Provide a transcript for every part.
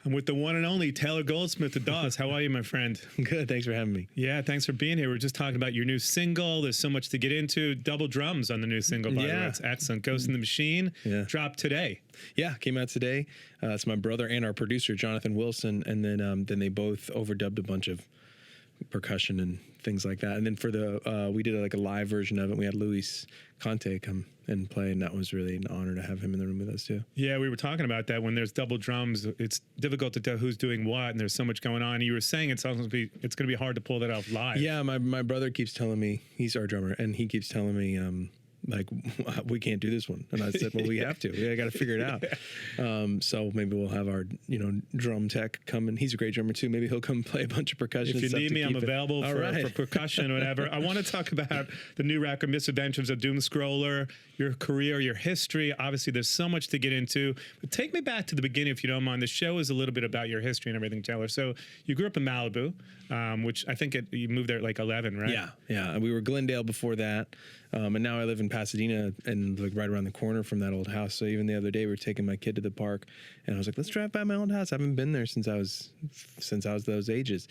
I'm with the one and only Taylor Goldsmith of Dawes. How are you, my friend? Good. Thanks for having me. Yeah, thanks for being here. We're just talking about your new single. There's so much to get into. Double drums on the new single, by the way. It's excellent. Ghost in the Machine. Yeah. Dropped today. Yeah, came out today. It's my brother and our producer, Jonathan Wilson, and then they both overdubbed a bunch of percussion and things like that. And then for the we did like a live version of it. We had Luis Conte come and play, and that was really an honor to have him in the room with us too. Yeah, we were talking about that. When there's double drums, it's difficult to tell who's doing what, and there's so much going on. And you were saying it's going to be hard to pull that off live. Yeah, my brother keeps telling me, he's our drummer, and he keeps telling me like, we can't do this one. And I said, well, we have to. I got to figure it out. So maybe we'll have our, drum tech come, and he's a great drummer too. Maybe he'll come play a bunch of percussion. If you need me, I'm available for percussion or whatever. I want to talk about the new record, Misadventures of Doomscroller, your career, your history. Obviously, there's so much to get into. But take me back to the beginning, if you don't mind. The show is a little bit about your history and everything, Taylor. So you grew up in Malibu, which I think you moved there at like 11, right? Yeah. We were Glendale before that. And now I live in Pasadena and like right around the corner from that old house. So even the other day we were taking my kid to the park and I was like, let's drive by my old house. I haven't been there since I was those ages.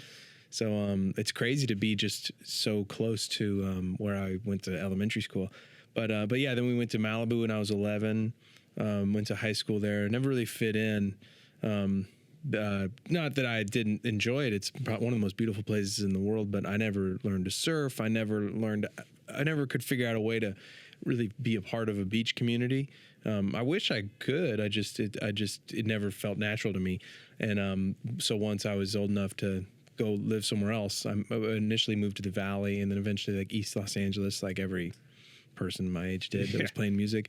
So it's crazy to be just so close to where I went to elementary school. But yeah, then we went to Malibu when I was 11, went to high school there, never really fit in. Not that I didn't enjoy it. It's probably one of the most beautiful places in the world, but I never learned to surf. I never could figure out a way to really be a part of a beach community. I wish I could. It never felt natural to me. And so once I was old enough to go live somewhere else, I initially moved to the Valley and then eventually like East Los Angeles, like every person my age did that was playing music.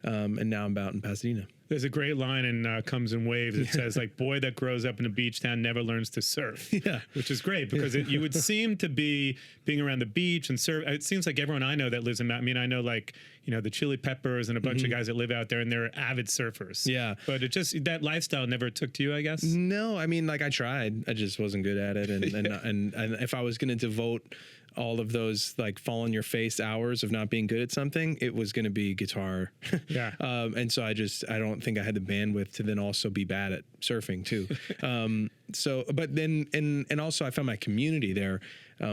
And now I'm out in Pasadena. There's a great line in Comes in Waves. It says, like, boy that grows up in a beach town never learns to surf. Yeah. Which is great because you would seem to be being around the beach and surf. It seems like everyone I know that lives in that. I mean, I know like, the Chili Peppers and a bunch of guys that live out there and they're avid surfers. Yeah. But that lifestyle never took to you, I guess? No, I mean, like I tried. I just wasn't good at it. And if I was going to devote all of those like fall on your face hours of not being good at something, it was going to be guitar. Yeah. And so I don't think I had the bandwidth to then also be bad at surfing too. But then, and also I found my community there.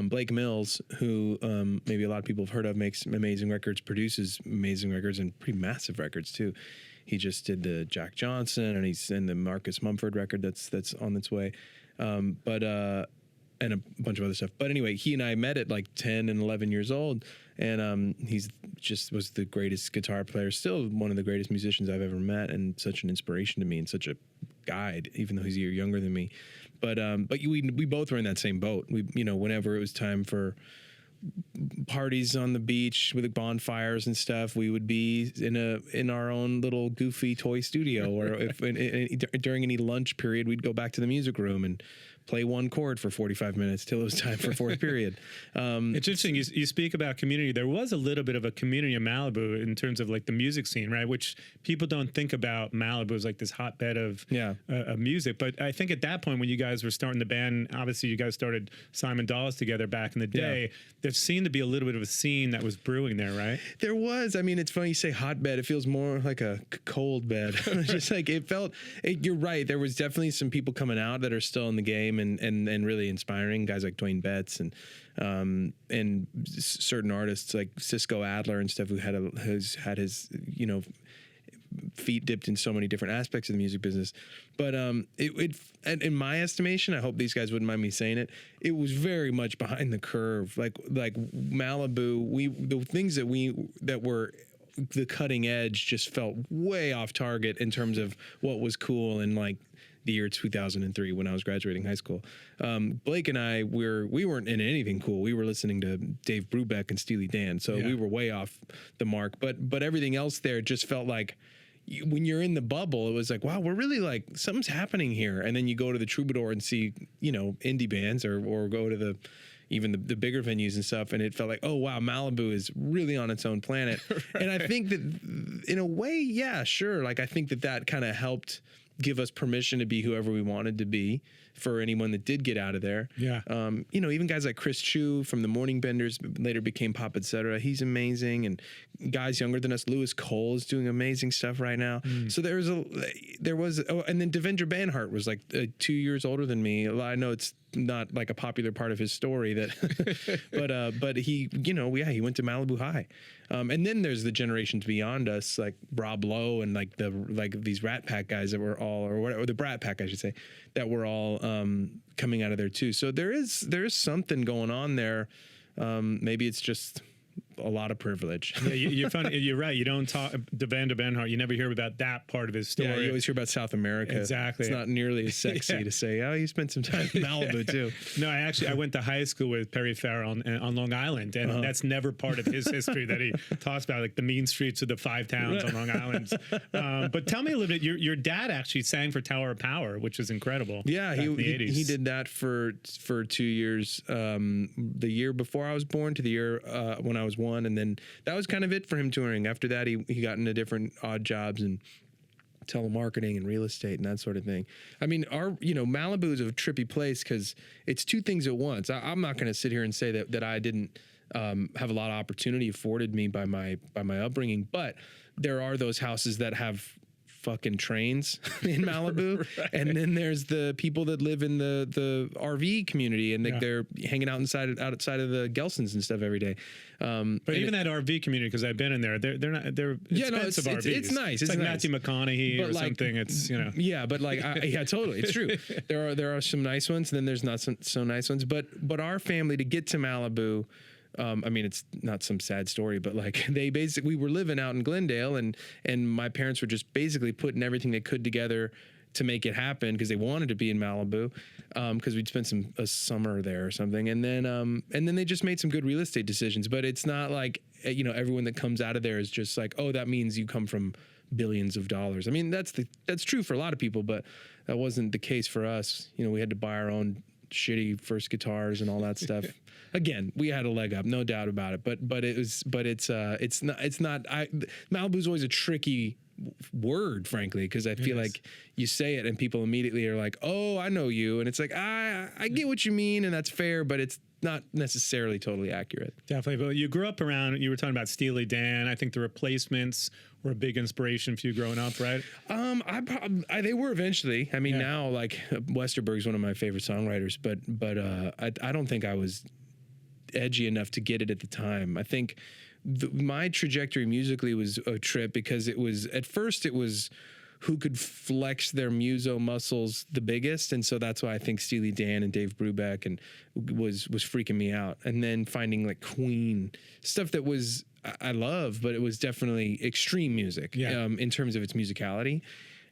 Blake Mills, who maybe a lot of people have heard of, makes amazing records, produces amazing records and pretty massive records too. He just did the Jack Johnson and he's in the Marcus Mumford record that's on its way. And a bunch of other stuff. But anyway, he and I met at like 10 and 11 years old. And he's just was the greatest guitar player, still one of the greatest musicians I've ever met and such an inspiration to me and such a guide, even though he's a year younger than me. But we both were in that same boat. We, whenever it was time for parties on the beach with bonfires and stuff, we would be in our own little goofy toy studio, or if during any lunch period, we'd go back to the music room and play one chord for 45 minutes till it was time for fourth period. It's interesting. You speak about community. There was a little bit of a community in Malibu in terms of like the music scene, right? Which people don't think about Malibu as like this hotbed of music. But I think at that point when you guys were starting the band, obviously you guys started Simon Dawes together back in the day. Yeah. There seemed to be a little bit of a scene that was brewing there, right? There was. I mean, it's funny you say hotbed. It feels more like a cold bed. Just like you're right. There was definitely some people coming out that are still in the game and really inspiring, guys like Dwayne Betts and certain artists like Cisco Adler and stuff who has had his feet dipped in so many different aspects of the music business. But in my estimation, I hope these guys wouldn't mind me saying it, it was very much behind the curve. Like Malibu, the things that were the cutting edge just felt way off target in terms of what was cool in like the year 2003 when I was graduating high school. Blake and I, we weren't in anything cool. We were listening to Dave Brubeck and Steely Dan, so we were way off the mark. But everything else there just felt like when you're in the bubble, it was like, wow, we're really like something's happening here. And then you go to the Troubadour and see indie bands or go to even the bigger venues and stuff, and it felt like, oh wow, Malibu is really on its own planet. Right. And I think that in a way, yeah, sure. Like I think that kind of helped give us permission to be whoever we wanted to be for anyone that did get out of there. Yeah. You know, even guys like Chris Chu from the Morning Benders later became Pop Etc. He's amazing. And guys younger than us, Lewis Cole is doing amazing stuff right now. So and then Devendra Banhart was like 2 years older than me. I know it's not like a popular part of his story that, but he, you know, he went to Malibu High. And then there's the generations beyond us, like Rob Lowe and like these Rat Pack guys that were all, or the Brat Pack, I should say, that were all coming out of there too. So there is something going on there. Maybe it's just a lot of privilege. Yeah, you're funny. You're right. You don't talk Devendra Banhart. You never hear about that part of his story. Yeah, you always hear about South America. Exactly. It's not nearly as sexy to say, oh, you spent some time in Malibu too. No, I went to high school with Perry Farrell on Long Island, and that's never part of his history that he talks about, like the mean streets of the 5 towns on Long Island. But tell me a little bit. Your dad actually sang for Tower of Power, which is incredible. Yeah, he did that for 2 years. The year before I was born to the year when I was 1, and then that was kind of it for him touring. After that, he got into different odd jobs and telemarketing and real estate and that sort of thing. I mean, Malibu is a trippy place because it's 2 things at once. I'm not going to sit here and say that I didn't have a lot of opportunity afforded me by my upbringing, but there are those houses that have fucking trains in Malibu. Right. And then there's the people that live in the RV community and they're hanging out outside of the Gelsons and stuff every day. But even that RV community, because I've been in there, they're expensive RVs. It's nice. It's like nice. Matthew McConaughey or something. It's, you know. Yeah, but like, yeah, totally. It's true. There are some nice ones, and then there's not so nice ones. But our family, to get to Malibu, I mean, it's not some sad story, but like we were living out in Glendale, and my parents were just basically putting everything they could together to make it happen because they wanted to be in Malibu, because we'd spent a summer there or something, and then they just made some good real estate decisions. But it's not like, everyone that comes out of there is just like, oh, that means you come from billions of dollars. I mean, that's true for a lot of people, but that wasn't the case for us. We had to buy our own shitty first guitars and all that stuff. Again, we had a leg up, no doubt about it. But it's not. Malibu's always a tricky word, frankly, because I feel like you say it and people immediately are like, "Oh, I know you," and it's like, I get what you mean, and that's fair, but it's not necessarily totally accurate. Definitely. But you grew up around. You were talking about Steely Dan. I think the Replacements were a big inspiration for you growing up, right? They were eventually. I mean, now like Westerberg's one of my favorite songwriters, but I don't think I was edgy enough to get it at the time. I think my trajectory musically was a trip because at first it was who could flex their muso muscles the biggest, and so that's why I think Steely Dan and Dave Brubeck and was freaking me out. And then finding like Queen stuff that was I love, but it was definitely extreme music in terms of its musicality.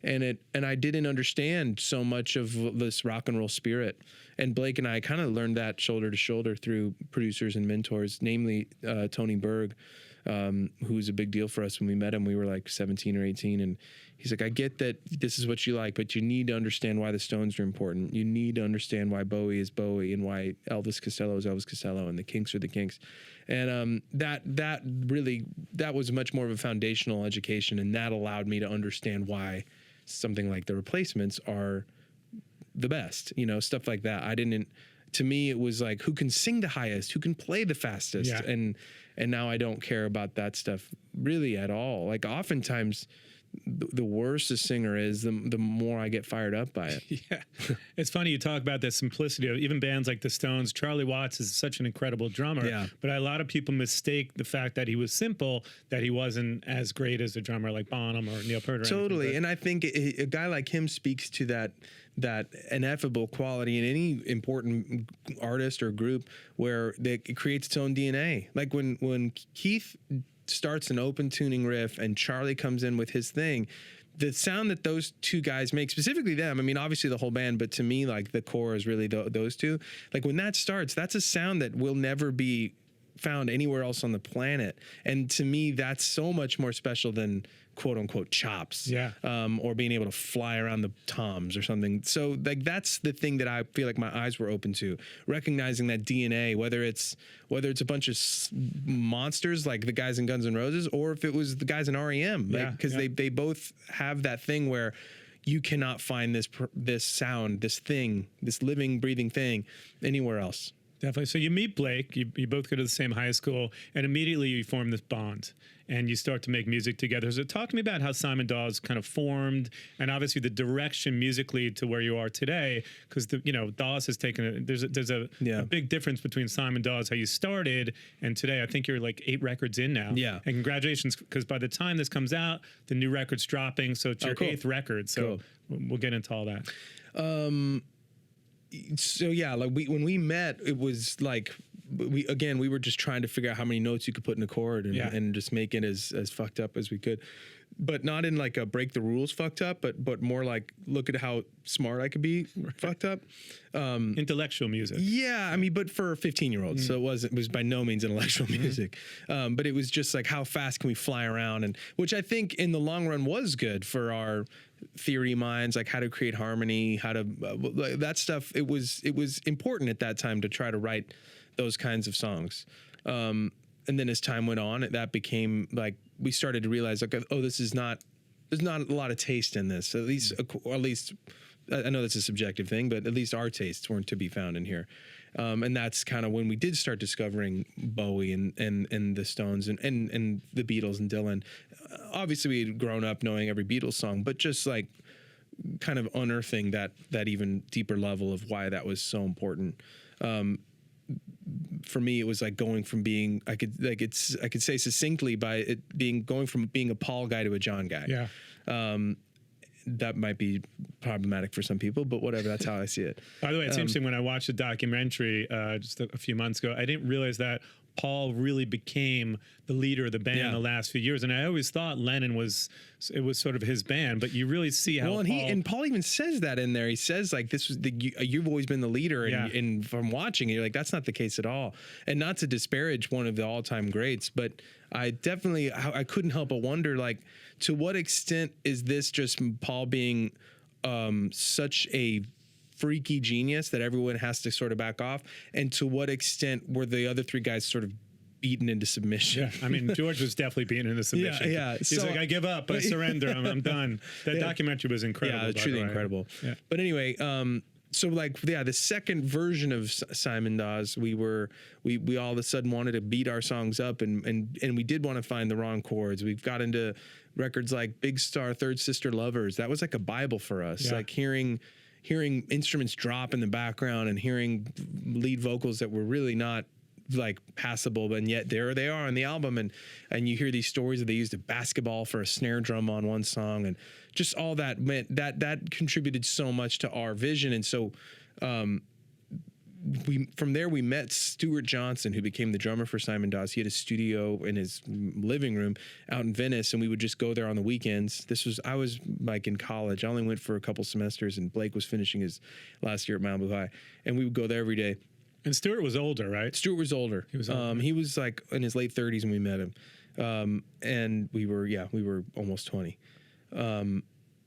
And I didn't understand so much of this rock and roll spirit. And Blake and I kind of learned that shoulder to shoulder through producers and mentors, namely Tony Berg, who was a big deal for us when we met him. We were like 17 or 18, and he's like, I get that this is what you like, but you need to understand why the Stones are important. You need to understand why Bowie is Bowie and why Elvis Costello is Elvis Costello and the Kinks are the Kinks. And that was much more of a foundational education, and that allowed me to understand why something like the Replacements are the best, stuff like that. To me, it was like, who can sing the highest, who can play the fastest. Yeah. And now I don't care about that stuff really at all. Like oftentimes the worse a singer is, the more I get fired up by it. Yeah. It's funny you talk about the simplicity of even bands like the Stones. Charlie Watts is such an incredible drummer, but a lot of people mistake the fact that he was simple, that he wasn't as great as a drummer like Bonham or Neil Peart. Totally. And I think a guy like him speaks to that ineffable quality in any important artist or group where it creates its own DNA. Like when Keith starts an open tuning riff and Charlie comes in with his thing, the sound that those two guys make, specifically them, I mean, obviously the whole band, but to me, like the core is really those two. Like when that starts, that's a sound that will never be found anywhere else on the planet. And to me, that's so much more special than quote unquote chops, or being able to fly around the toms or something. So like that's the thing that I feel like my eyes were open to, recognizing that DNA, whether it's a bunch of monsters like the guys in Guns N' Roses, or if it was the guys in REM, because they both have that thing where you cannot find this sound, this thing, this living, breathing thing anywhere else. Definitely. So you meet Blake, you both go to the same high school, and immediately you form this bond and you start to make music together. So talk to me about how Simon Dawes kind of formed, and obviously the direction musically to where you are today, because Dawes has taken there's a big difference between Simon Dawes, how you started, and today. I think you're like 8 records in now. Yeah. And congratulations, because by the time this comes out, the new record's dropping, so it's your 8th record. So we'll get into all that. So yeah, like when we met, it was like we were just trying to figure out how many notes you could put in a chord and just make it as fucked up as we could, but not in like a break the rules fucked up, but more like look at how smart I could be fucked up. Intellectual music. Yeah, I mean, but for 15-year-olds, so it was by no means intellectual music, but it was just like how fast can we fly around, and which I think in the long run was good for our theory minds, like how to create harmony, how to that stuff. It was important at that time to try to write those kinds of songs. And then as time went on, that became like we started to realize like, oh, there's not a lot of taste in this. At least I know that's a subjective thing, but at least our tastes weren't to be found in here. And that's kind of when we did start discovering Bowie and the Stones and the Beatles and Dylan. Obviously, we had grown up knowing every Beatles song, but just like kind of unearthing that even deeper level of why that was so important. For me, it was like going from being I could say succinctly by it being going from being a Paul guy to a John guy. Yeah. That might be problematic for some people, but whatever. That's how I see it. By the way, it's interesting. When I watched the documentary just a few months ago, I didn't realize that Paul really became the leader of the band the last few years, and I always thought Lennon was sort of his band. But you really see how Paul even says that in there. He says like this was you've always been the leader, and from watching it, you're like that's not the case at all. And not to disparage one of the all-time greats, but I couldn't help but wonder like to what extent is this just Paul being such a freaky genius that everyone has to sort of back off, and to what extent were the other 3 guys sort of beaten into submission? Yeah, I mean, George was definitely beaten into submission. Yeah. He's like, I give up, I surrender, I'm done. That documentary was incredible. Yeah, truly incredible. Yeah. But anyway, so like, the second version of Simon Dawes, we all of a sudden wanted to beat our songs up, and we did want to find the wrong chords. We've got into records like Big Star, Third Sister Lovers. That was like a Bible for us. Like hearing instruments drop in the background and hearing lead vocals that were really not like passable, but yet there they are on the album, and you hear these stories that they used a basketball for a snare drum on one song, and just all that meant that contributed so much to our vision. And so from there we met Stuart Johnson, who became the drummer for Simon Dawes. He had a studio in his living room out in Venice, and we would just go there on the weekends. I was like in college. I only went for a couple semesters, and Blake was finishing his last year at Malibu High, and we would go there every day. And Stuart was older, right? Stuart was older. He was older. He was like in his late 30s when we met him, and we were almost 20.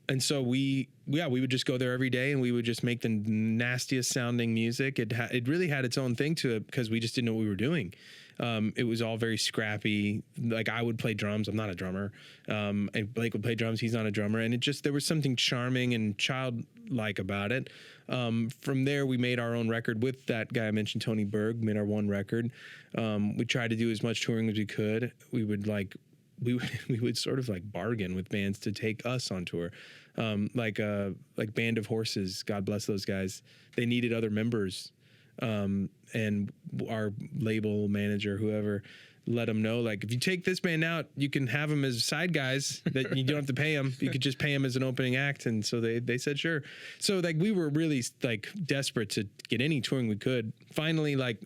And so we would just go there every day, and we would just make the nastiest sounding music. It really had its own thing to it because we just didn't know what we were doing. It was all very scrappy. Like I would play drums. I'm not a drummer. And Blake would play drums. He's not a drummer. And there was something charming and childlike about it. From there, we made our own record with that guy I mentioned, Tony Berg, made our one record. We tried to do as much touring as we could. We would sort of like bargain with bands to take us on tour. Like Band of Horses, God bless those guys. They needed other members. And our label manager, whoever, let them know, like, if you take this band out, you can have them as side guys that you don't have to pay them. You could just pay them as an opening act. And so they said, sure. So like, we were really like desperate to get any touring we could. Finally, like,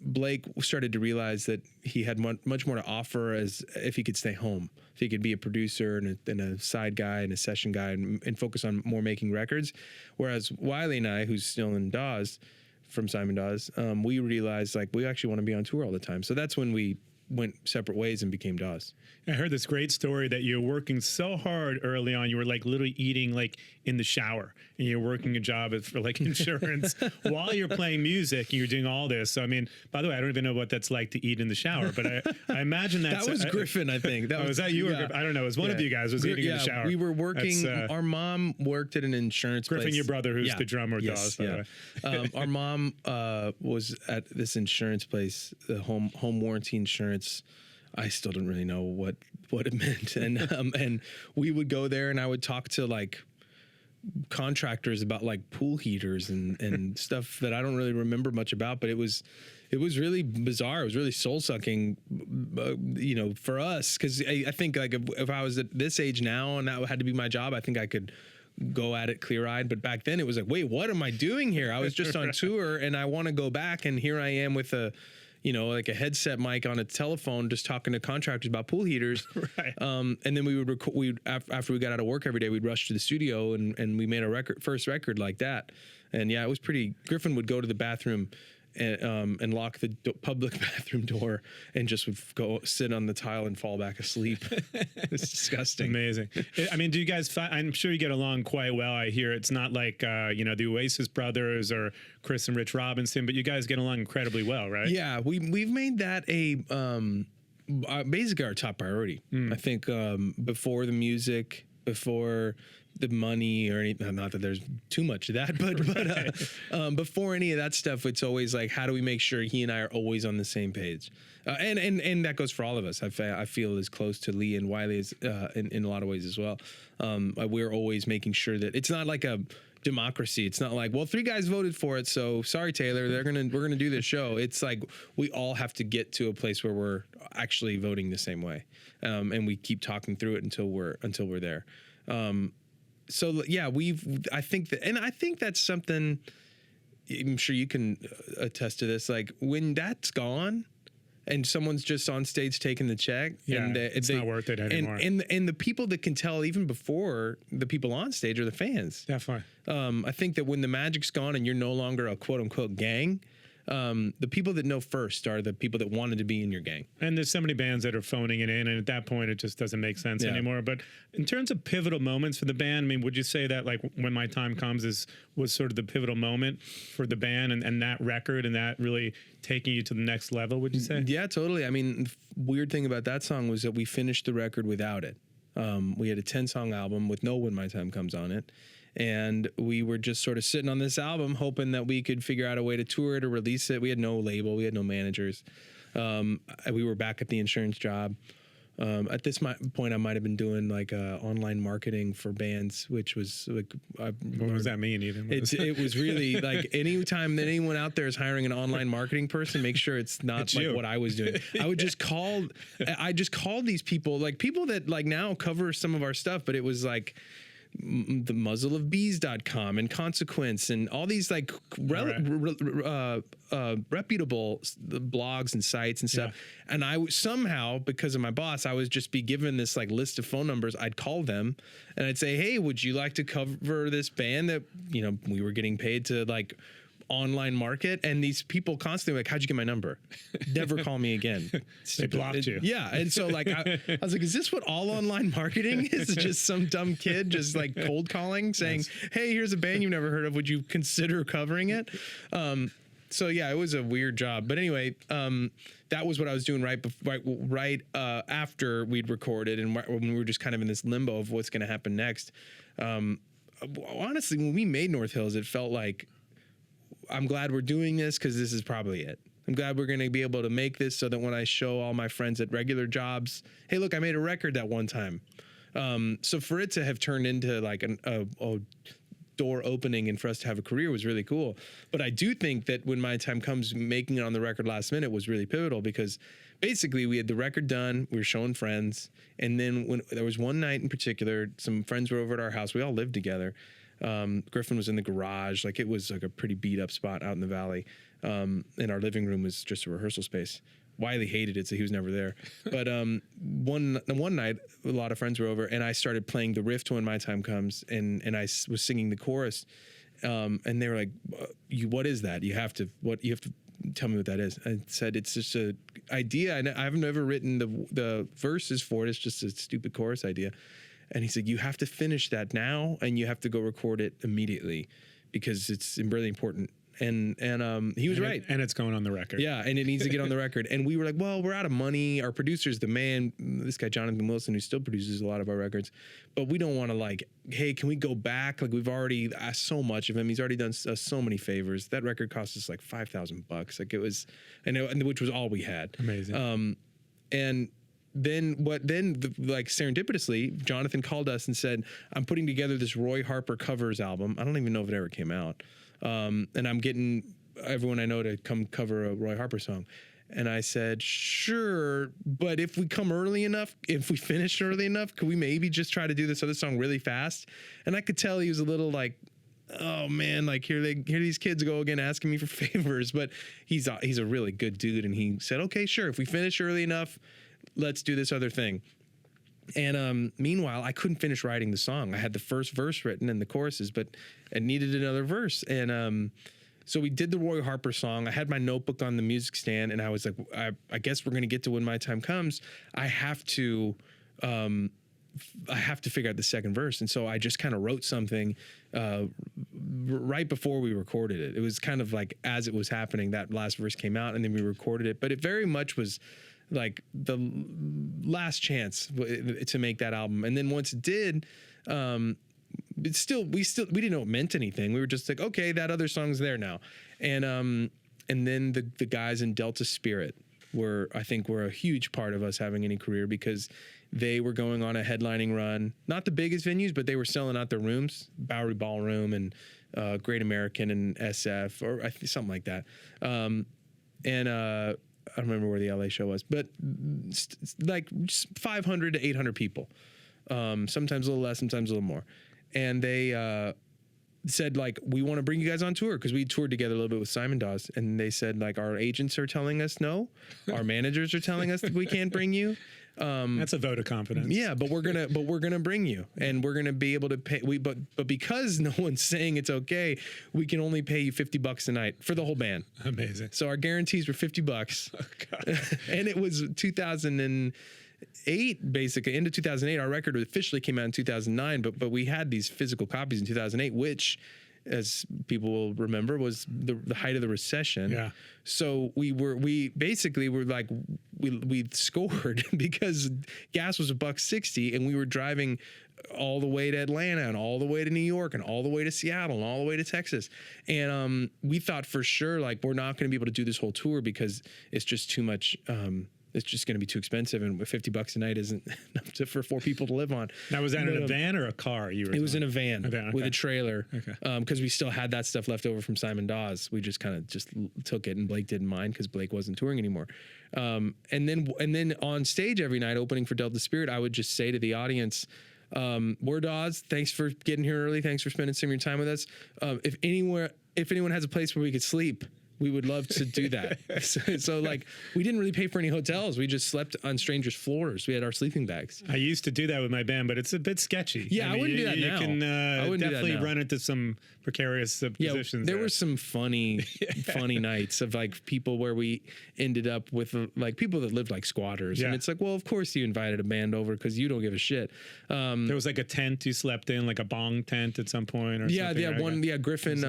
Blake started to realize that he had much more to offer as if he could stay home, if he could be a producer and a side guy and a session guy and focus on more making records. Whereas Wiley and I, who's still in Dawes, from Simon Dawes, we realized like we actually want to be on tour all the time. So that's when we went separate ways and became Dawes. I heard this great story that you're working so hard early on. You were like literally eating like in the shower, and you're working a job for like insurance while you're playing music, and you're doing all this. So I mean, by the way, I don't even know what that's like to eat in the shower, but I imagine that's that was Griffin, I think. Was that you? Yeah. Or I don't know. It was one of you guys was eating in the shower. We were working. Our mom worked at an insurance Griffin, place. your brother, who's the drummer of Dawes. By the way. Our mom was at this insurance place, the home warranty insurance. I still didn't really know what it meant, and we would go there, and I would talk to like contractors about like pool heaters and stuff that I don't really remember much about, but it was really bizarre. It was really soul sucking, for us, because I think like if I was at this age now and that had to be my job, I think I could go at it clear-eyed. But back then it was like, wait, what am I doing here? I was just on tour, and I want to go back, and here I am with a like a headset mic on a telephone, just talking to contractors about pool heaters. Right. And then we would record. After we got out of work every day, we'd rush to the studio, and we made a first record like that. And yeah, it was pretty. Griffin would go to the bathroom and lock the public bathroom door, and just would go sit on the tile and fall back asleep. It's disgusting. Amazing. I mean, do you guys I'm sure you get along quite well. I hear it's not like, the Oasis brothers or Chris and Rich Robinson, but you guys get along incredibly well, right? Yeah, we've made that basically our top priority. I think before the music, before the money or anything, not that there's too much of that, but before any of that stuff, it's always like, how do we make sure he and I are always on the same page? And that goes for all of us. I feel as close to Lee and Wiley as in a lot of ways as well. We're always making sure that it's not like a democracy. It's not like, well, 3 guys voted for it, so sorry, Taylor, we're gonna do this show. It's like we all have to get to a place where we're actually voting the same way, and we keep talking through it until we're there. So yeah, I think that's something. I'm sure you can attest to this. Like when that's gone, and someone's just on stage taking the check, and it's not worth it anymore. And the people that can tell even before the people on stage are the fans. Definitely. I think that when the magic's gone and you're no longer a quote unquote gang, the people that know first are the people that wanted to be in your gang. And there's so many bands that are phoning it in, and at that point, it just doesn't make sense anymore. But in terms of pivotal moments for the band, I mean, would you say that like When My Time Comes was sort of the pivotal moment for the band, and that record, and that really taking you to the next level, would you say? Yeah, totally. I mean, weird thing about that song was that we finished the record without it. We had a 10-song album with no When My Time Comes on it. And we were just sort of sitting on this album, hoping that we could figure out a way to tour it or release it. We had no label. We had no managers. We were back at the insurance job. At this point, I might have been doing like online marketing for bands, which was like... What does that mean even? It was really like anytime that anyone out there is hiring an online marketing person, make sure it's not like what I was doing. I would just call... I just called these people, like people that like now cover some of our stuff, but it was like... the muzzleofbees.com and Consequence and all these like reputable blogs and sites and stuff. Yeah. And I somehow, because of my boss, I would just be given this like list of phone numbers. I'd call them and I'd say, hey, would you like to cover this band that, we were getting paid to like online market? And these people constantly like, how'd you get my number? Never call me again. They blocked you. Yeah. And so like I was like, is this what all online marketing is? It's just some dumb kid just like cold calling saying, hey, here's a band you've never heard of, would you consider covering it? So yeah, it was a weird job, but anyway, that was what I was doing right after we'd recorded, and when we were just kind of in this limbo of what's going to happen next. Honestly, when we made North Hills, it felt like, I'm glad we're doing this because this is probably it. I'm glad we're going to be able to make this so that when I show all my friends at regular jobs, hey, look, I made a record that one time. So for it to have turned into like a door opening and for us to have a career was really cool. But I do think that When My Time Comes, making it on the record last minute was really pivotal because basically we had the record done, we were showing friends, and then when there was one night in particular, some friends were over at our house. We all lived together. Griffin was in the garage. Like it was like a pretty beat up spot out in the valley. And our living room was just a rehearsal space. Wiley hated it, so he was never there. But one night, a lot of friends were over, and I started playing the riff to When My Time Comes, and I was singing the chorus, and they were like, "What is that? You have to tell me what that is. I said, it's just a idea. And I've never written the verses for it. It's just a stupid chorus idea. And he said, you have to finish that now and you have to go record it immediately because it's really important. And he was right. And it's going on the record. Yeah, and it needs to get on the record. And we were like, well, we're out of money. Our producer's the man, this guy, Jonathan Wilson, who still produces a lot of our records. But we don't want to like, hey, can we go back? Like we've already asked so much of him. He's already done us so many favors. That record cost us like $5,000. Like it was, and which was all we had. Amazing. And then like serendipitously, Jonathan called us and said, I'm putting together this Roy Harper covers album. I don't even know if it ever came out. And I'm getting everyone I know to come cover a Roy Harper song. And I said, sure, but if we come early enough, if we finish early enough, could we maybe just try to do this other song really fast? And I could tell he was a little like, oh man, like here these kids go again asking me for favors. But he's a really good dude. And he said, okay, sure. If we finish early enough, let's do this other thing. And meanwhile, I couldn't finish writing the song. I had the first verse written and the choruses, but I needed another verse. And so we did the Roy Harper song. I had my notebook on the music stand, and I was like, I guess we're going to get to When My Time Comes. I have to figure out the second verse. And so I just kind of wrote something right before we recorded it. It was kind of like as it was happening, that last verse came out, and then we recorded it. But it very much was like the last chance to make that album. And then once it did, we didn't know it meant anything. We were just like, okay, that other song's there now. And then the guys in Delta Spirit were a huge part of us having any career, because they were going on a headlining run, not the biggest venues, but they were selling out their rooms, Bowery Ballroom and Great American and SF or something like that. I don't remember where the LA show was, but like 500 to 800 people, sometimes a little less, sometimes a little more. And they said, like, we want to bring you guys on tour, because we toured together a little bit with Simon Dawes. And they said, like, our agents are telling us no. Our managers are telling us that we can't bring you. That's a vote of confidence. Yeah, but we're gonna bring you, and we're gonna be able to pay. But because no one's saying it's okay, we can only pay you $50 a night for the whole band. Amazing. So our guarantees were $50. Oh, God. And it was 2008, basically into 2008. Our record officially came out in 2009, but we had these physical copies in 2008, which, as people will remember, was the height of the recession. Yeah. So we basically were like, we scored because gas was $1.60, and we were driving all the way to Atlanta and all the way to New York and all the way to Seattle and all the way to Texas. And we thought for sure, like, we're not going to be able to do this whole tour because it's just too much. It's just going to be too expensive, and $50 a night isn't enough for 4 people to live on. Now, was that in a van or a car? It was in a van, okay. With a trailer, okay. Because we still had that stuff left over from Simon Dawes. We just kind of took it, and Blake didn't mind because Blake wasn't touring anymore. And then on stage every night, opening for Delta Spirit, I would just say to the audience, we're Dawes. Thanks for getting here early. Thanks for spending some of your time with us. If anyone has a place where we could sleep, we would love to do that. so like, we didn't really pay for any hotels. We just slept on strangers' floors. We had our sleeping bags. I used to do that with my band, but it's a bit sketchy. Yeah, I wouldn't do that now. You can definitely run into some precarious positions. There were some funny nights of like people where we ended up with like people that lived like squatters. Yeah. And it's like, well, of course you invited a band over because you don't give a shit. There was like a tent you slept in, like a bong tent at some point or something. Griffin,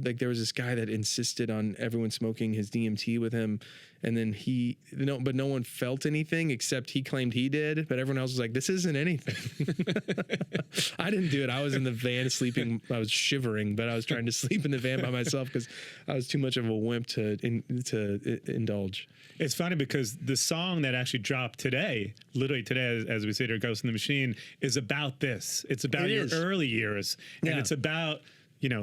like there was this guy that insisted on everyone smoking his DMT with him, and then but no one felt anything except he claimed he did, but everyone else was like, this isn't anything. I didn't do it. I was in the van sleeping. I was shivering, but I was trying to sleep in the van by myself because I was too much of a wimp to indulge. It's funny because the song that actually dropped today, literally today, as we say here, Ghost in the Machine, is about this. It's about your early years, and it's about,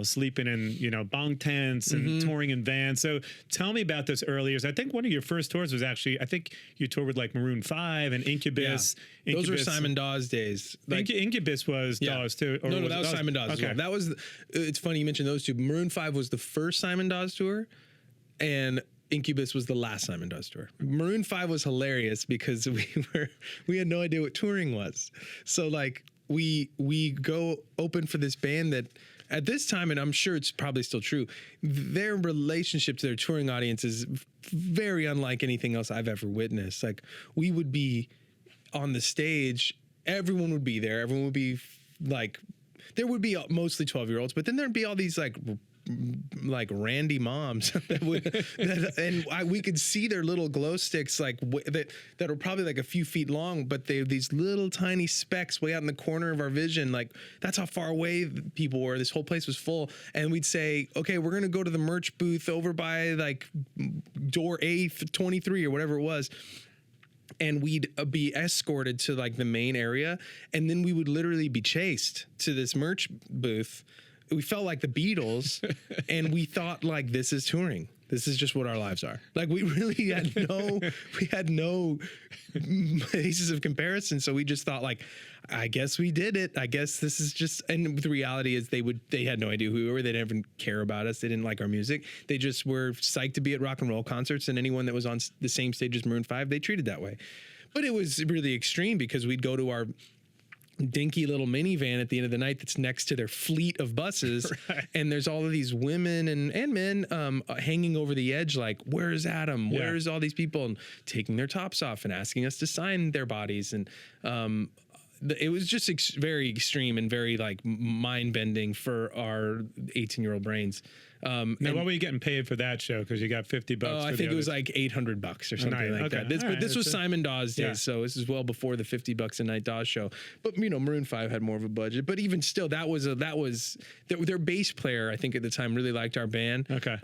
sleeping in, bong tents and touring in vans. So tell me about those early years. I think one of your first tours was actually, I think you toured with like Maroon 5 and Incubus. Yeah. Those were Simon Dawes days. Like, Incubus was Dawes too. Or no, that was Simon Dawes. Okay. That was, it's funny you mentioned those two. Maroon 5 was the first Simon Dawes tour, and Incubus was the last Simon Dawes tour. Maroon 5 was hilarious because we had no idea what touring was. So like we go open for this band that at this time, and I'm sure it's probably still true, their relationship to their touring audience is very unlike anything else I've ever witnessed. Like, we would be on the stage, everyone would be there, everyone would be like, there would be mostly 12-year-olds, but then there'd be all these like randy moms we could see their little glow sticks like that are probably like a few feet long, but they're these little tiny specks way out in the corner of our vision. Like, that's how far away people were. This whole place was full, and we'd say, okay, we're gonna go to the merch booth over by like door A23 or whatever it was, and we'd be escorted to like the main area, and then we would literally be chased to this merch booth. We felt like the Beatles, and we thought, like, this is touring. This is just what our lives are. Like, we really had no basis of comparison. So we just thought, like, I guess we did it. I guess this is just, and the reality is they had no idea who we were. They didn't even care about us. They didn't like our music. They just were psyched to be at rock and roll concerts, and anyone that was on the same stage as Maroon 5, they treated that way. But it was really extreme because we'd go to our dinky little minivan at the end of the night that's next to their fleet of buses, right. And there's all of these women and men hanging over the edge like, where's Adam? Where's all these people? And taking their tops off and asking us to sign their bodies. And it was just very extreme and very like mind-bending for our 18-year-old brains. Now, what were you getting paid for that show? Because you got $50. Oh, I think it was like $800 or something like that. This was Simon Dawes days, so this is well before the $50 a night Dawes show. But Maroon 5 had more of a budget. But even still, that was their bass player. I think at the time really liked our band. Okay,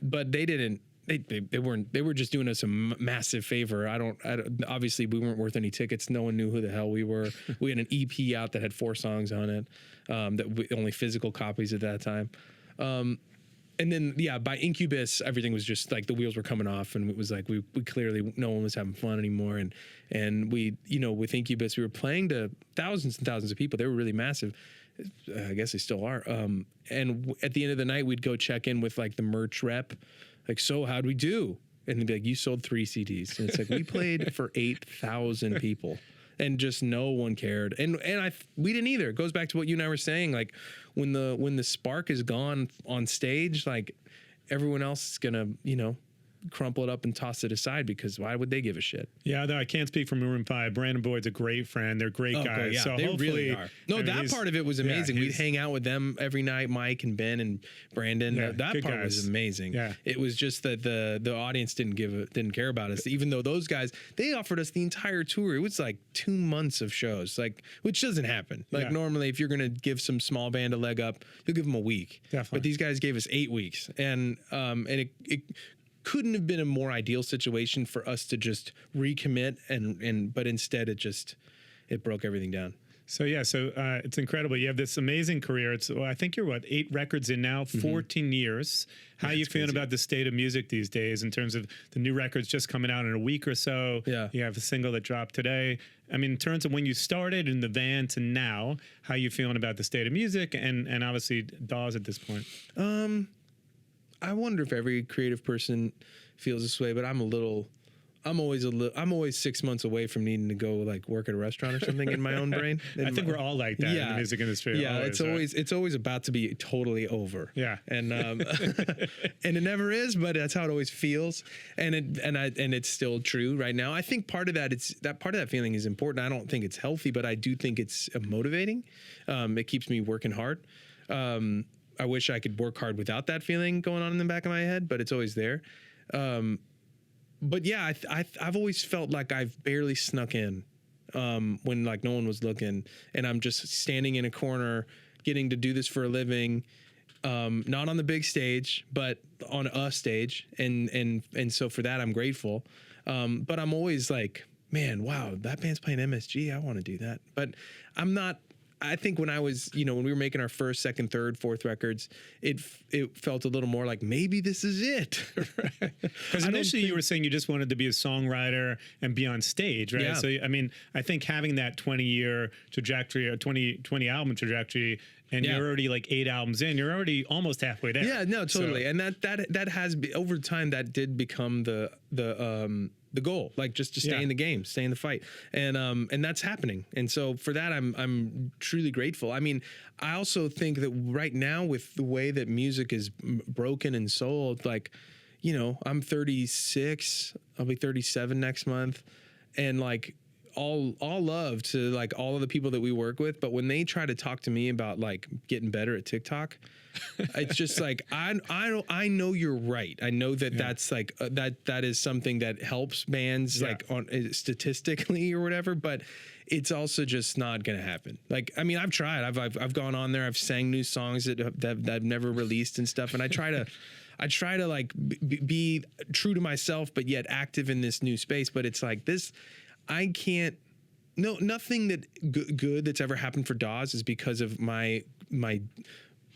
but they didn't. They were just doing us a massive favor. I don't obviously we weren't worth any tickets. No one knew who the hell we were. We had an EP out that had 4 songs on it, only physical copies at that time. And then, by Incubus, everything was just like the wheels were coming off, and it was like we clearly, no one was having fun anymore. And we, with Incubus, we were playing to thousands and thousands of people. They were really massive. I guess they still are. And at the end of the night, we'd go check in with like the merch rep, like, so how'd we do? And they'd be like, you sold 3 CDs. And it's like, we played for 8,000 people. And just no one cared, and we didn't either. It goes back to what you and I were saying. Like, when the spark is gone on stage, like, everyone else is gonna crumple it up and toss it aside, because why would they give a shit? Yeah, though I can't speak for Maroon 5. Brandon Boyd's a great friend. They're great guys. Yeah, so they hopefully, really are. No, that part of it was amazing. We'd hang out with them every night, Mike and Ben and Brandon. That part was amazing. Yeah. It was just that the audience didn't care about us. Even though those guys, they offered us the entire tour. It was like 2 months of shows, like, which doesn't happen. Like, normally, if you're gonna give some small band a leg up, you'll give them a week. Definitely. But these guys gave us 8 weeks, and it couldn't have been a more ideal situation for us to just recommit, but instead it broke everything down. So it's incredible. You have this amazing career. I think you're 8 records in now, 14 years. How are you feeling about the state of music these days in terms of the new records just coming out in a week or so? Yeah. You have a single that dropped today. I mean, in terms of when you started in the van to now, how are you feeling about the state of music and obviously Dawes at this point? I wonder if every creative person feels this way, but I'm always 6 months away from needing to go like work at a restaurant or something in my own brain. I think we're all like that in the music industry. Yeah, it's always about to be totally over. Yeah, and and it never is, but that's how it always feels. And it's still true right now. I think part of that feeling is important. I don't think it's healthy, but I do think it's motivating. It keeps me working hard. I wish I could work hard without that feeling going on in the back of my head, but it's always there. But yeah, I've always felt like I've barely snuck in when like no one was looking, and I'm just standing in a corner getting to do this for a living, not on the big stage, but on a stage. And so for that, I'm grateful. But I'm always like, man, wow, that band's playing MSG. I want to do that. But I'm not. I think when I was, when we were making our first, second, third, fourth records, it felt a little more like maybe this is it. Because initially you were saying you just wanted to be a songwriter and be on stage, right? Yeah. So, I mean, I think having that 20-year trajectory or 20 album trajectory, and you're already like 8 albums in, you're already almost halfway there. Yeah, no, totally. So, and that has been, over time, that did become the the goal, like just to stay in the game, stay in the fight. And that's happening. And so for that, I'm truly grateful. I mean, I also think that right now with the way that music is broken and sold, like, you know, I'm 36, I'll be 37 next month. And like, all love to like all of the people that we work with, but when they try to talk to me about like getting better at TikTok, it's just like I know you're right. I know that that's like that is something that helps bands like on statistically or whatever, but it's also just not going to happen. Like, I mean, I've tried. I've gone on there. I've sang new songs that I've never released and stuff, and I try to like be true to myself, but yet active in this new space. But it's like this. I can't. No, nothing that good that's ever happened for Dawes is because of my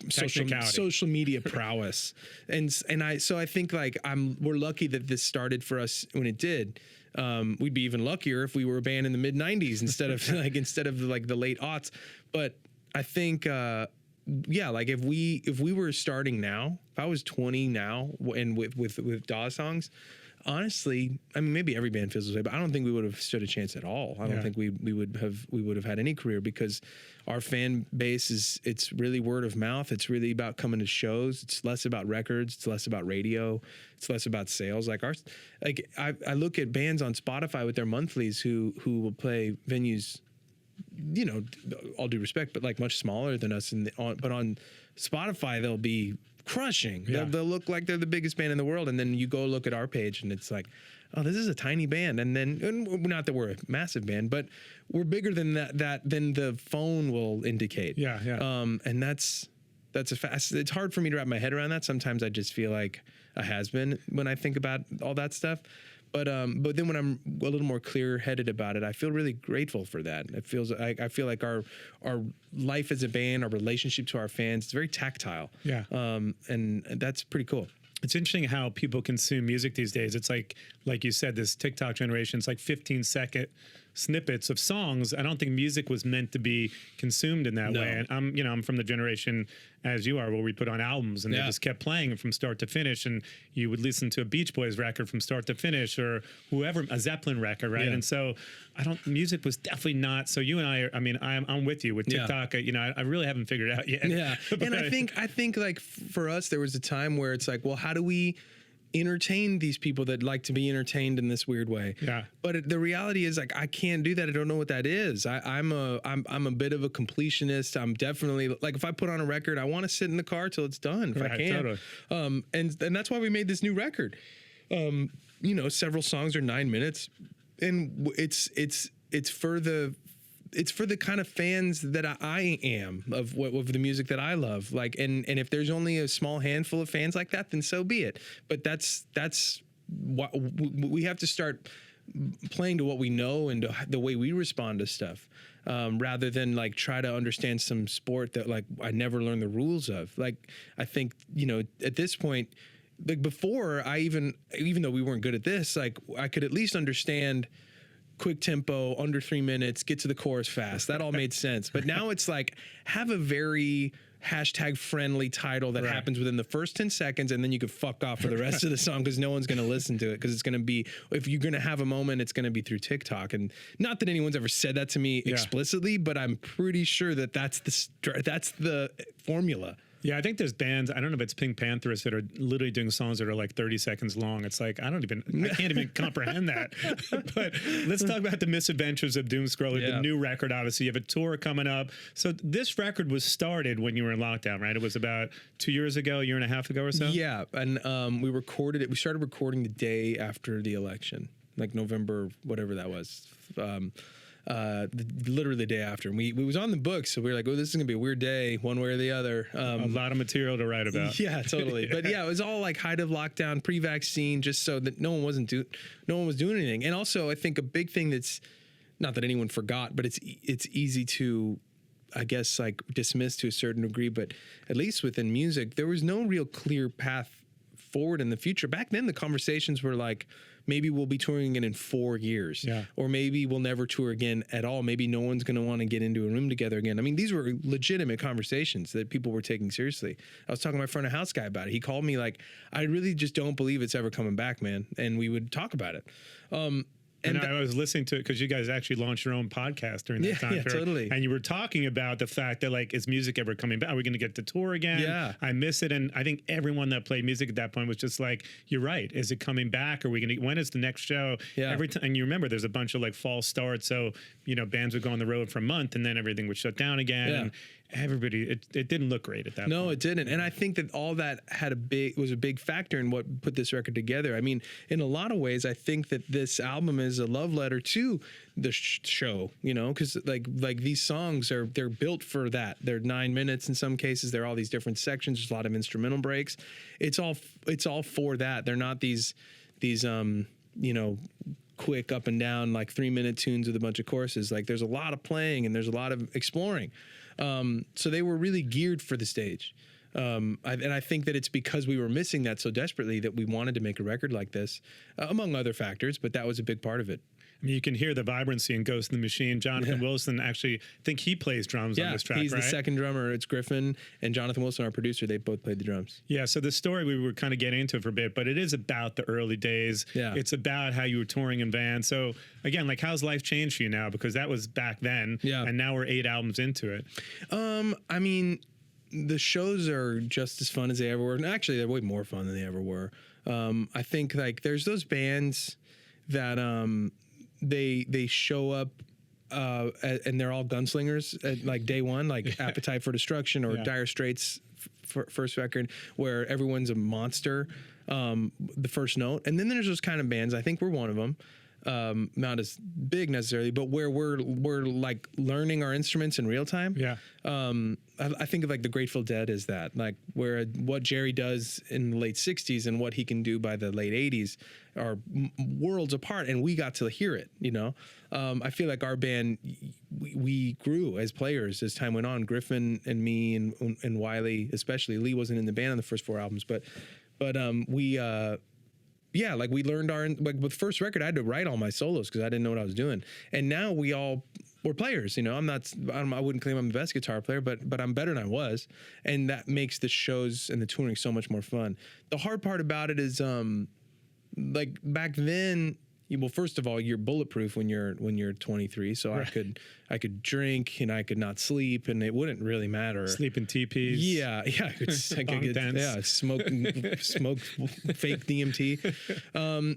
social media prowess, and I think like we're lucky that this started for us when it did. We'd be even luckier if we were a band in the mid '90s instead of like the late aughts. But I think like if we were starting now, if I was 20 now and with Dawes songs. Honestly, I mean, maybe every band feels this way, but I don't think we would have stood a chance at all. I don't think we would have had any career, because our fan base it's really word of mouth. It's really about coming to shows. It's less about records. It's less about radio. It's less about sales. Like I look at bands on Spotify with their monthlies who will play venues, you know, all due respect, but like much smaller than us. But on Spotify, they'll be crushing. They'll look like they're the biggest band in the world, and then you go look at our page and it's like, oh, this is a tiny band. And not that we're a massive band, but we're bigger than that than the phone will indicate. And that's it's hard for me to wrap my head around that. Sometimes I just feel like a has-been when I think about all that stuff. But then when I'm a little more clear-headed about it, I feel really grateful for that. It feels I feel like our life as a band, our relationship to our fans, it's very tactile. And that's pretty cool. It's interesting how people consume music these days. It's like you said, this TikTok generation, it's like 15-second snippets of songs. I don't think music was meant to be consumed in that way. And I'm from the generation as you are, where we put on albums and they just kept playing from start to finish. And you would listen to a Beach Boys record from start to finish, or whoever, a Zeppelin record, right? And so music was definitely not. So you and I'm with you with TikTok. I really haven't figured it out yet. And I think like for us, there was a time where it's like, well, how do we entertain these people that like to be entertained in this weird way? But the reality is, like, I can't do that. I don't know what that is. I'm a bit of a completionist. I'm definitely like, if I put on a record, I want to sit in the car till it's done if I can. Totally. And that's why we made this new record. Several songs are 9 minutes, and it's for the kind of fans that I am of the music that I love. Like, and if there's only a small handful of fans like that, then so be it. But that's what we have to start playing to what we know and to the way we respond to stuff, rather than like try to understand some sport that like I never learned the rules of. Like, I think, at this point, like before even though we weren't good at this, like I could at least understand quick tempo, under 3 minutes, get to the chorus fast. That all made sense. But now it's like, have a very hashtag friendly title that happens within the first 10 seconds, and then you can fuck off for the rest of the song, because no one's going to listen to it, because it's going to be, if you're going to have a moment, it's going to be through TikTok. And not that anyone's ever said that to me explicitly, but I'm pretty sure that that's the formula. Yeah, I think there's bands, I don't know if it's Pink Panthers, that are literally doing songs that are like 30 seconds long. It's like, I can't even comprehend that. But let's talk about the misadventures of Doomscroller, the new record, obviously. You have a tour coming up. So this record was started when you were in lockdown, right? It was about 2 years ago, a year and a half ago or so? Yeah, and we recorded it. We started recording the day after the election, like November, whatever that was. Literally the day after. And we was on the books, so we were like, oh, this is gonna be a weird day, one way or the other. A lot of material to write about. Yeah, totally. But yeah, it was all like height of lockdown, pre-vaccine, just so that no one was doing anything. And also, I think a big thing that's, not that anyone forgot, but it's easy to, I guess, like dismiss to a certain degree, but at least within music, there was no real clear path forward in the future. Back then, the conversations were like, maybe we'll be touring again in 4 years, or maybe we'll never tour again at all. Maybe no one's going to want to get into a room together again. I mean, these were legitimate conversations that people were taking seriously. I was talking to my front of house guy about it. He called me like, I really just don't believe it's ever coming back, man. And we would talk about it. And I was listening to it because you guys actually launched your own podcast during that time. Yeah, totally. And you were talking about the fact that, like, is music ever coming back? Are we going to get to tour again? Yeah. I miss it. And I think everyone that played music at that point was just like, you're right. Is it coming back? Are we going to, when is the next show? Yeah. Every time, and you remember there's a bunch of like false starts. So, you know, bands would go on the road for a month and then everything would shut down again. Yeah. And everybody, it didn't look great at that point. No, it didn't. And I think that all that was a big factor in what put this record together. I mean, in a lot of ways, I think that this album is a love letter to the show, you know, because like these songs they're built for that. They're 9 minutes in some cases. They're all these different sections. There's a lot of instrumental breaks. It's all for that. They're not these you know, quick up and down like 3-minute tunes with a bunch of choruses. Like there's a lot of playing and there's a lot of exploring. So they were really geared for the stage. And I think that it's because we were missing that so desperately that we wanted to make a record like this, among other factors, but that was a big part of it. I mean, you can hear the vibrancy in Ghost in the Machine. Jonathan Wilson, actually, I think he plays drums on this track, he's right? the second drummer. It's Griffin and Jonathan Wilson, our producer. They both played the drums. Yeah, so the story, we were kind of getting into it for a bit, but it is about the early days. Yeah. It's about how you were touring in vans. So, again, like, how's life changed for you now? Because that was back then, and now we're 8 albums into it. I mean, the shows are just as fun as they ever were. And actually, they're way more fun than they ever were. I think, like, there's those bands that they show up and they're all gunslingers at like day one, like Appetite for Destruction or Dire Straits' first record, where everyone's a monster, the first note. And then there's those kind of bands. I think we're one of them. Not as big necessarily, but where we're like learning our instruments in real time. Yeah. I think of like the Grateful Dead as that, like where what Jerry does in the late 60s and what he can do by the late 80s are worlds apart, and we got to hear it, you know. I feel like our band, we grew as players as time went on. Griffin and me and Wiley, especially. Lee wasn't in the band on the first 4 albums, but we yeah, like we learned like with the first record, I had to write all my solos because I didn't know what I was doing. And now we're players, you know. I wouldn't claim I'm the best guitar player, but I'm better than I was. And that makes the shows and the touring so much more fun. The hard part about it is, like back then, well, first of all, you're bulletproof when you're 23. So right. I could drink and I could not sleep, and it wouldn't really matter. Sleep in teepees. Yeah. I could smoke fake DMT,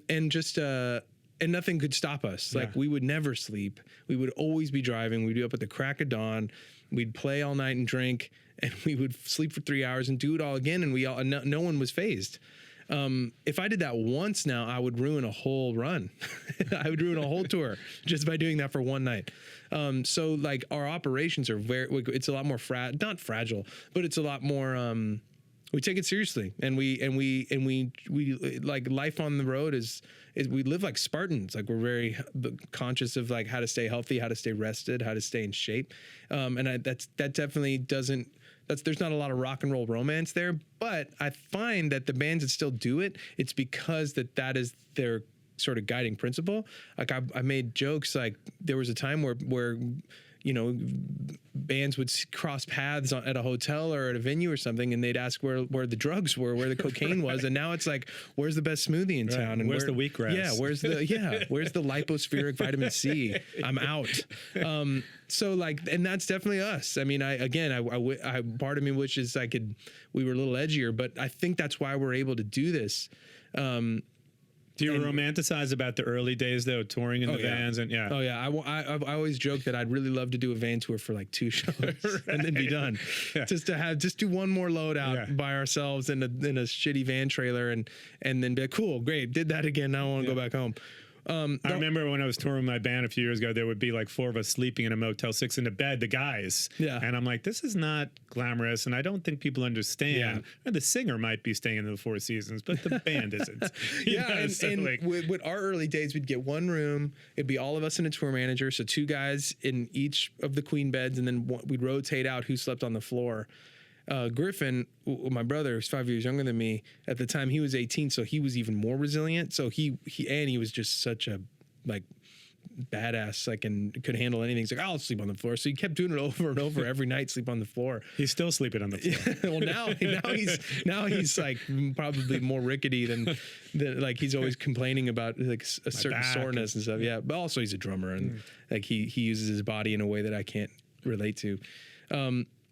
and just and nothing could stop us. Like we would never sleep. We would always be driving. We'd be up at the crack of dawn. We'd play all night and drink, and we would sleep for 3 hours and do it all again. And no one was fazed. If I did that once now, I would ruin a whole run. I would ruin a whole tour just by doing that for one night. So like our operations are it's a lot more not fragile, but it's a lot more, we take it seriously, and we like life on the road is we live like Spartans. Like we're very conscious of like how to stay healthy, how to stay rested, how to stay in shape. That definitely doesn't, there's not a lot of rock and roll romance there, but I find that the bands that still do it, it's because that is their sort of guiding principle. Like I made jokes, like there was a time where you know, bands would cross paths at a hotel or at a venue or something, and they'd ask where the drugs were, where the cocaine was, and now it's like, where's the best smoothie in town? And where's the wheatgrass? Yeah, where's the lipospheric vitamin C? I'm out. So like, and that's definitely us. I mean, I part of me wishes we were a little edgier, but I think that's why we're able to do this. Do you romanticize about the early days though, touring in the vans and Oh yeah, I always joke that I'd really love to do a van tour for like 2 shows and then be done. Just do one more load out by ourselves in a shitty van trailer and then be like, cool, great, did that again. Now I want to go back home. I remember when I was touring my band a few years ago, there would be like 4 of us sleeping in a Motel 6 in a bed, the guys. Yeah. And I'm like, this is not glamorous, and I don't think people understand. Yeah. The singer might be staying in the 4 Seasons, but the band isn't. With our early days, we'd get one room. It'd be all of us and a tour manager, so 2 guys in each of the queen beds, and then we'd rotate out who slept on the floor. Griffin, my brother, who's 5 years younger than me, at the time he was 18, so he was even more resilient. So he was just such a like badass, like, and could handle anything. He's like, I'll sleep on the floor. So he kept doing it over and over every night, sleep on the floor. He's still sleeping on the floor. Well, now he's like probably more rickety than like he's always complaining about like a certain soreness and stuff. Yeah. But also he's a drummer and like he uses his body in a way that I can't relate to.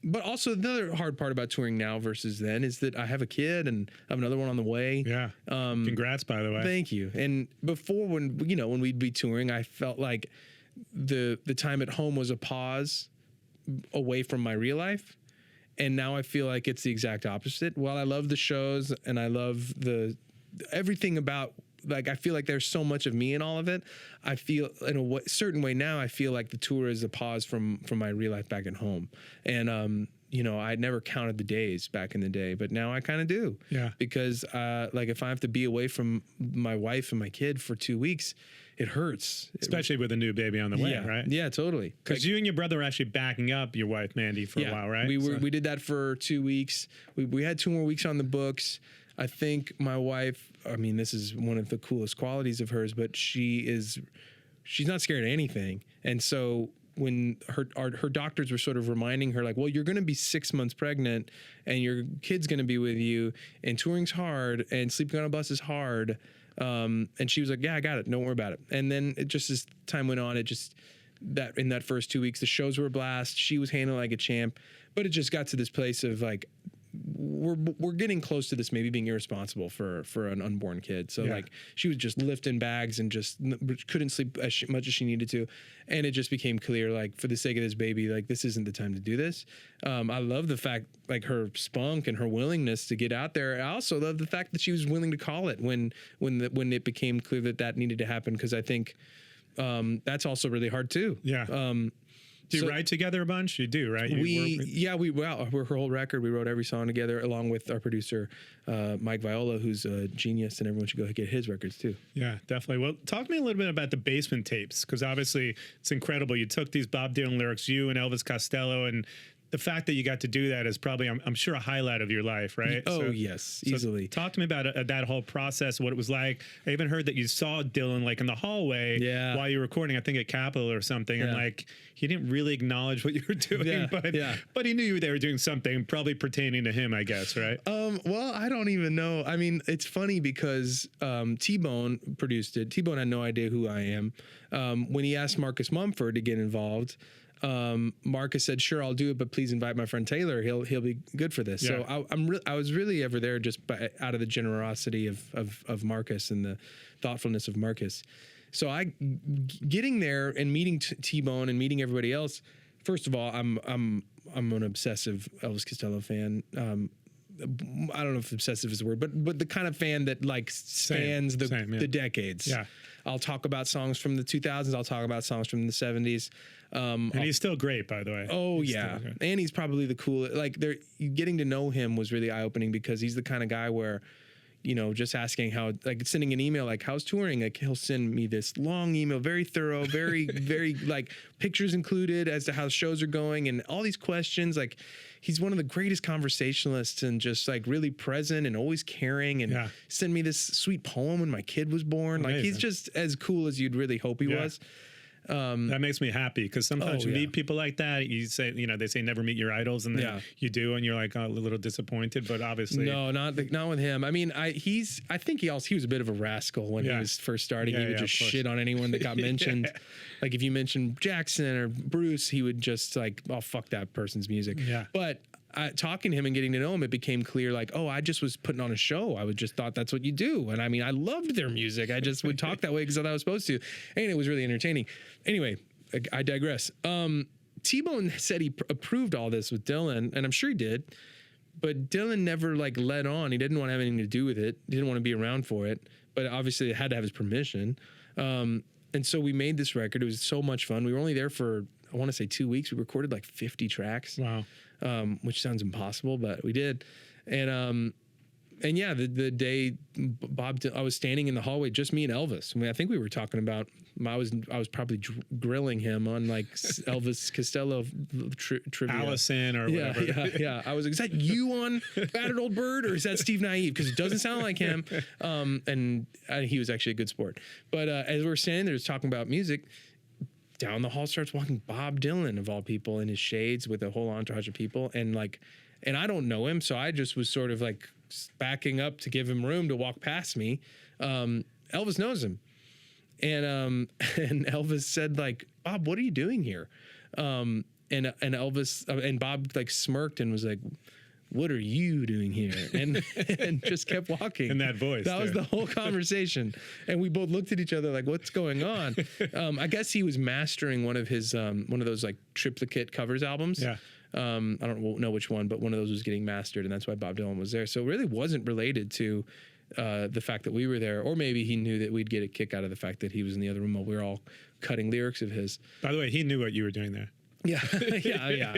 But also another hard part about touring now versus then is that I have a kid and I have another one on the way. Yeah. Congrats, by the way. Thank you. And before, when we'd be touring, I felt like the time at home was a pause away from my real life. And now I feel like it's the exact opposite. While I love the shows and I love everything about, like, I feel like there's so much of me in all of it. I feel in a certain way now, I feel like the tour is a pause from my real life back at home. And, I'd never counted the days back in the day, but now I kind of do. Yeah. Because, like, if I have to be away from my wife and my kid for 2 weeks, it hurts. Especially with a new baby on the way, right? Yeah, totally. Because you and your brother were actually backing up your wife, Mandy, for a while, right? We did that for 2 weeks. We had 2 more weeks on the books. I think my wife, I mean, this is one of the coolest qualities of hers, but she's not scared of anything. And so when her doctors were sort of reminding her, like, well, you're going to be 6 months pregnant and your kid's going to be with you and touring's hard and sleeping on a bus is hard. And she was like, yeah, I got it. Don't worry about it. And then it just, as time went on, in that first 2 weeks, the shows were a blast. She was handling like a champ, but it just got to this place of like, we're getting close to this maybe being irresponsible for an unborn kid. So like she was just lifting bags and just couldn't sleep as much as she needed to. And it just became clear, like, for the sake of this baby, like, this isn't the time to do this. I love the fact, like, her spunk and her willingness to get out there. I also love the fact that she was willing to call it when it became clear that needed to happen. Cause I think, that's also really hard too. Yeah. Do you write together a bunch? You do, right? Her whole record, we wrote every song together along with our producer, Mike Viola, who's a genius, and everyone should go get his records too. Yeah, definitely. Well, talk to me a little bit about the Basement tapes, because obviously it's incredible. You took these Bob Dylan lyrics, you and Elvis Costello, and the fact that you got to do that is probably, I'm sure, a highlight of your life, right? Oh, yes, easily. Talk to me about that whole process, what it was like. I even heard that you saw Dylan, like, in the hallway while you were recording, I think at Capitol or something, and, like, he didn't really acknowledge what you were doing, but he knew they were doing something probably pertaining to him, I guess, right? Well, I don't even know. I mean, it's funny because T-Bone produced it. T-Bone had no idea who I am. When he asked Marcus Mumford to get involved, Marcus said, sure, I'll do it, but please invite my friend Taylor. He'll be good for this. Yeah. So I was really ever there just out of the generosity of Marcus and the thoughtfulness of Marcus. So getting there and meeting T-Bone and meeting everybody else. First of all, I'm an obsessive Elvis Costello fan. I don't know if obsessive is the word, but the kind of fan that, like, spans the decades. Yeah. I'll talk about songs from the 2000s. I'll talk about songs from the 70s. And he's still great, by the way. Oh, yeah. And he's probably the coolest. Like, getting to know him was really eye-opening because he's the kind of guy where, just asking how, like, sending an email, like, how's touring? Like, he'll send me this long email, very thorough, very, very, like, pictures included as to how shows are going and all these questions. Like, he's one of the greatest conversationalists and just, like, really present and always caring and send me this sweet poem when my kid was born. Amazing. Like, he's just as cool as you'd really hope he was. That makes me happy because sometimes you meet people like that. You say, they say never meet your idols, and then you do, and you're like a little disappointed. But obviously, no, not with him. I mean, I think he was a bit of a rascal when he was first starting. He would just shit on anyone that got mentioned. Like, if you mentioned Jackson or Bruce, he would just, like, oh, fuck that person's music. Yeah. But talking to him and getting to know him, it became clear, like, oh, I just was putting on a show. I just thought that's what you do. And I mean, I loved their music. I just would talk that way because I thought I was supposed to. And it was really entertaining. Anyway, I digress. T-Bone said he approved all this with Dylan, and I'm sure he did. But Dylan never, like, led on. He didn't want to have anything to do with it. He didn't want to be around for it. But obviously, it had to have his permission. And so we made this record. It was so much fun. We were only there for, I want to say, 2 weeks. We recorded like 50 tracks. Wow. Which sounds impossible, but we did. And yeah, the day I was standing in the hallway, just me and Elvis. I mean, I think we were talking about, I was probably grilling him on like Elvis Costello trivia. Allison or whatever. Yeah. I was like, is that you on Battered Old Bird, or is that Steve Naive? Because it doesn't sound like him. And he was actually a good sport. But as we're standing there just talking about music, down the hall starts walking Bob Dylan, of all people, in his shades with a whole entourage of people. And I don't know him, so I just was sort of like backing up to give him room to walk past me. Elvis knows him. And Elvis said, like, Bob, what are you doing here? And Elvis and Bob like smirked and was like, what are you doing here? And just kept walking. In that voice. That was the whole conversation. And we both looked at each other like, what's going on? I guess he was mastering one of his, one of those like triplicate covers albums. Yeah. I don't know which one, but one of those was getting mastered, and that's why Bob Dylan was there. So it really wasn't related to the fact that we were there, or maybe he knew that we'd get a kick out of the fact that he was in the other room while we were all cutting lyrics of his. By the way, he knew what you were doing there. Yeah,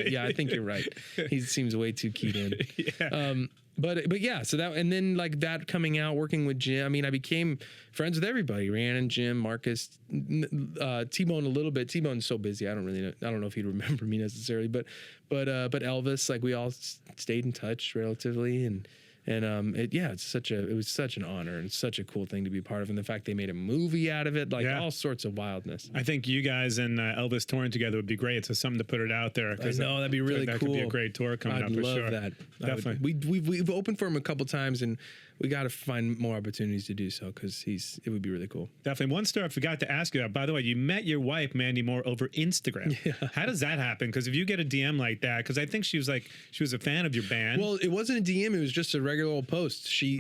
yeah. I think you're right. He seems way too keyed in. Yeah. But yeah, so that, and then like that coming out, working with Jim. I mean, I became friends with everybody: Rhiannon, Jim, Marcus, T-Bone a little bit. T-Bone's so busy, I don't really know. I don't know if he'd remember me necessarily, but Elvis, like we all stayed in touch relatively, and it was such an honor and such a cool thing to be part of, and the fact they made a movie out of it, like all sorts of wildness. I think you guys and Elvis touring together would be great. So something to put it out there. I know, that'd be really cool. That could be a great tour coming up for sure. I'd love that. Definitely. We've opened for him a couple times, and we got to find more opportunities to do so, because it would be really cool. Definitely. One story I forgot to ask you about. By the way, you met your wife, Mandy Moore, over Instagram. Yeah. How does that happen? Because if you get a DM like that, because I think she was a fan of your band. Well, it wasn't a DM. It was just a regular old post. She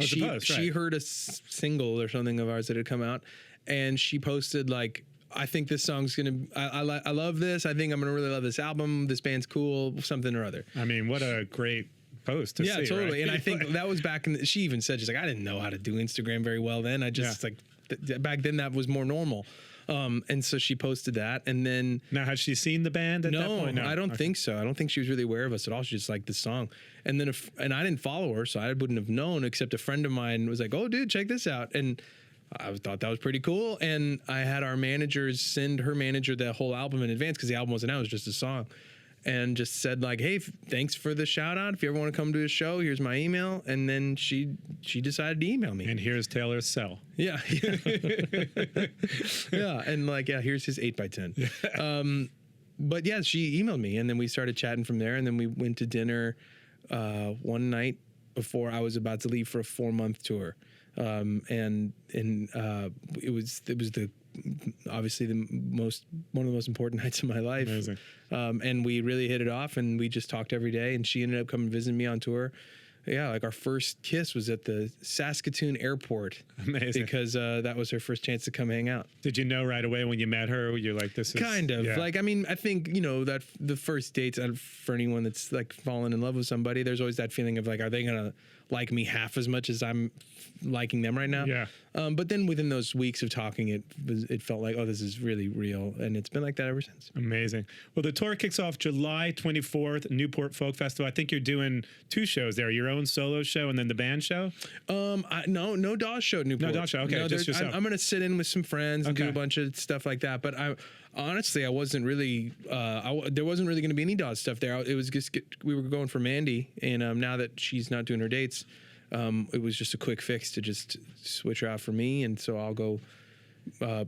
heard a single or something of ours that had come out, and she posted like, I think this song's gonna. I love this. I think I'm gonna really love this album. This band's cool. Something or other. I mean, what a great post to see. Yeah, totally. Right? And I think that was back in. She even said, she's like, I didn't know how to do Instagram very well then. I just back then that was more normal. And so she posted that, and then now has she seen the band at that point? No, I don't think so. I don't think she was really aware of us at all. She just liked the song, and then and I didn't follow her, so I wouldn't have known. Except a friend of mine was like, "Oh, dude, check this out," and I thought that was pretty cool. And I had our managers send her manager the whole album in advance, because the album wasn't out; it was just a song. And just said like, hey, thanks for the shout out. If you ever want to come to a show, here's my email. And then she decided to email me. And here's Taylor's cell. Yeah. Yeah. And like, yeah, here's his 8x10. But yeah, she emailed me, and then we started chatting from there. And then we went to dinner one night before I was about to leave for a 4-month tour. And it was obviously one of the most important nights of my life. Amazing. And we really hit it off, and we just talked every day, and she ended up coming visiting me on tour. Yeah, like our first kiss was at the Saskatoon airport. Amazing. Because that was her first chance to come hang out. Did you know right away when you met her, you're like, this is... Kind of. Yeah. Like, I mean, I think, that the first dates, for anyone that's like fallen in love with somebody, there's always that feeling of like, are they going to like me half as much as I'm liking them right now? Yeah. But then within those weeks of talking, it felt like, oh, this is really real. And it's been like that ever since. Amazing. Well, the tour kicks off July 24th, Newport Folk Festival. I think you're doing 2 shows there, your own solo show and then the band show? No Dawes show at Newport. No Dawes show. Okay, no, just yourself. I'm going to sit in with some friends and do a bunch of stuff like that. But honestly, I wasn't really, there wasn't really going to be any Dawes stuff there. It was just, we were going for Mandy. And now that she's not doing her dates, it was just a quick fix to just switch her out for me. And so I'll go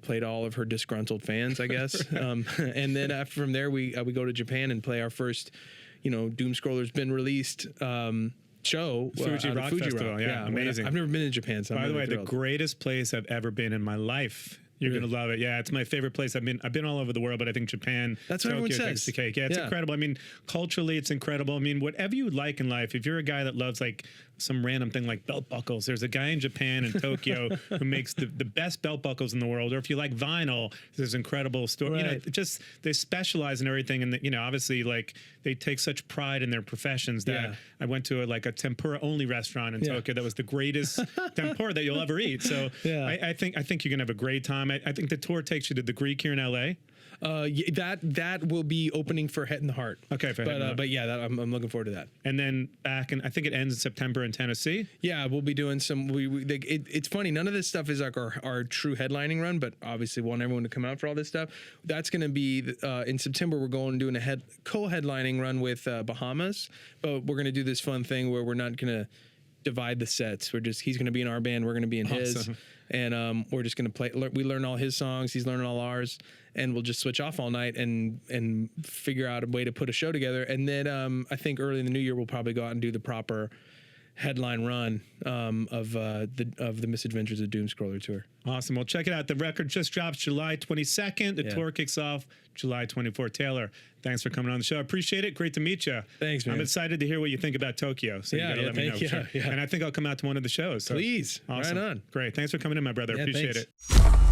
play to all of her disgruntled fans, I guess. And then from there, we go to Japan and play our first, Doomscroller's been released show. Fuji Rock Festival. Yeah, amazing. I've never been to Japan. So by the way, the greatest place I've ever been in my life. You're going to love it. Yeah, it's my favorite place. I've been all over the world, but I think Japan, that's what everyone says. The cake. Yeah, it's incredible. I mean, culturally, it's incredible. I mean, whatever you like in life, if you're a guy that loves like some random thing like belt buckles, there's a guy in Japan in Tokyo who makes the best belt buckles in the world. Or if you like vinyl, there's incredible story. Right. Just they specialize in everything, and obviously like they take such pride in their professions that I went to a tempura only restaurant in Tokyo that was the greatest tempura that you'll ever eat. So I think you're gonna have a great time. I think the tour takes you to the Greek here in LA. That will be opening for Head in the Heart. Okay, but yeah, I'm looking forward to that. And then back, and I think it ends in September in Tennessee. Yeah, we'll be doing some. It's funny. None of this stuff is like our true headlining run, but obviously we want everyone to come out for all this stuff. That's going to be in September. We're going and doing a co-headlining run with Bahamas, but we're going to do this fun thing where we're not going to divide the sets. He's going to be in our band, we're going to be in his, and we're just going to play. We learn all his songs, he's learning all ours, and we'll just switch off all night and figure out a way to put a show together. And then I think early in the new year we'll probably go out and do the proper headline run of the Misadventures of Doomscroller tour. Awesome. Well, check it out. The record just drops July 22nd. The tour kicks off July 24th. Taylor, thanks for coming on the show. I appreciate it. Great to meet you. Thanks, man. I'm excited to hear what you think about Tokyo. So you gotta let me know. Yeah. And I think I'll come out to one of the shows. So. Please. Awesome. Right on. Great. Thanks for coming in, my brother. Yeah, appreciate thanks. it.